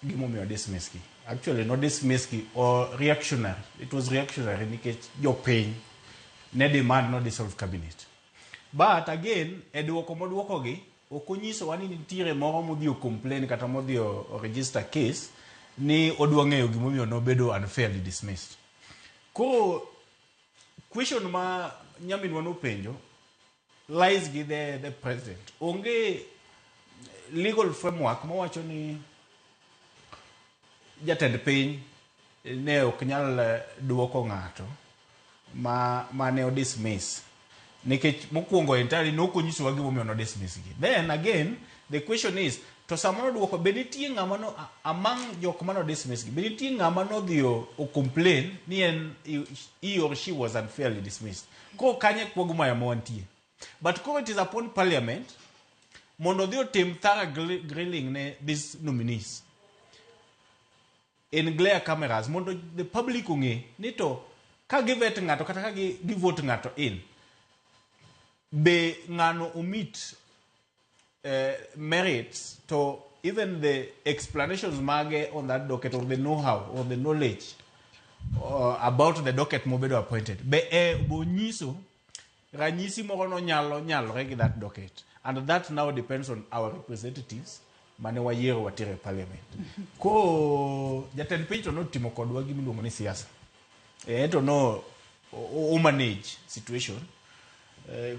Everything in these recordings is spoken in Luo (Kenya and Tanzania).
gimomiyo dismiss ki. Actually no dismiss ki or reactionary. It was reactionary nikech jopiny ne demand no dissolve cabinet. But again, eduoko moduoko gi okonyiso wani nitiere moro modhi complain kata modhi register case ni odwa ng'eyo gimomiyo nobedo unfairly dismissed. Ko question ma nyaminwa nopenjo lies with the president. Onge legal framework mawacho ni jatend piny ne ok nyal duoko ng'ato ma ne dismiss. Nikech mokwongo entirely no konyiso gimomiyo no dismiss gi. Then again the question is to samoro duoko benitie ng'ama no among jok mano dismiss gi benitie ng'ama no dio o complain ni he or she was unfairly dismissed. Ko kanye kwogma ya montie. But it is upon parliament mondo dio tim thorough grilling ne these nominees in glare cameras mondo the public ung'e ni to ka givet ng'ato kata ka givote ng'ato in be ng'ano omit merits to even the explanations mage on that docket or the know-how or the knowledge about the docket mobedo appointed be bonyiso ranyisi moro no nyalore gi that docket, and that now depends on our representatives mane wayiero watire parliament. Ko jatend piny to notimo kodwa gimiluongo ni siasa to no o manage situation.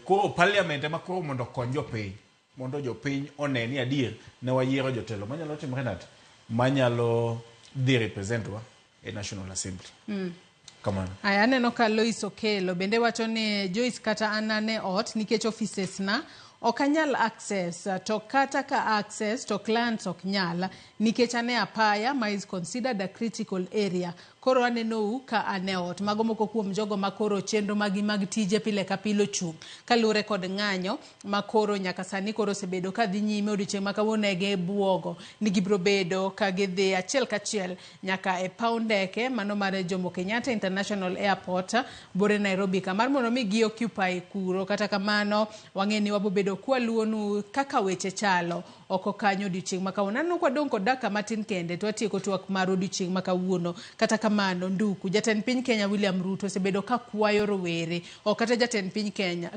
Ko parliament ema koro mondo kony jopiny mondo jopiny one ni adier ne wayiero jotelo manyalo timore nat manyalo dhi representwa e National Assembly. Kamano. Aya aneno ka Lois Okelo bende wacho ni Joyce kata anane ot nikech offices na okanyal access to kata ka access to clients oknyala nikech ane apaya ma is considered a critical area. Koro aneno ka ane ot mago moko kuom jogo makoro chenro magi mag tije pile ka pilo chung kalure kod ng'anyo makoro nyaka sani koro sebedo ka dhi nyime odiochieng' ma kawonege buogo ni gibro bedo ka gidhi achiel kachiel nyaka e paw ndeke mano mar Jomo Kenyatta International Airport bore Nairobi kamar mondo mi gi occupy kuro. Kata kamano wang'eni wabobedo kwaluonu kaka weche chalo oko kanyo odiochieng' ma kawuono. Aneno kwa donko daka matin kende to atieko twak mar odiochieng' ma kawuono. Kata kamano nduku jatend piny Kenya William Ruto sebedo ka kwayo rowere o kata jatend piny Kenya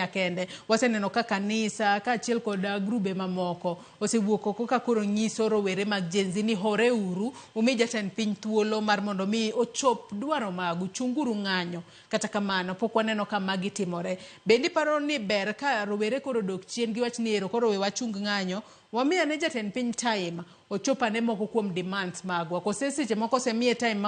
kende waseneno ka kanisa ka achiel kod grube mamoko osewuok oko ka koro nyiso rowere mag Gen Z ni hore uru umi jatend piny thuolo mar mondo mi ochop dwaro magu chunguru ng'anyo. Kata kamano pok waneno ka magi timore. Bendi paro ni ber ka rowere koro dok chien gi wach ni ero koro we wachung ng'anyo wamiya ne jatend piny time ochopa ne moko kuom demands magwa kose seche moko se miye time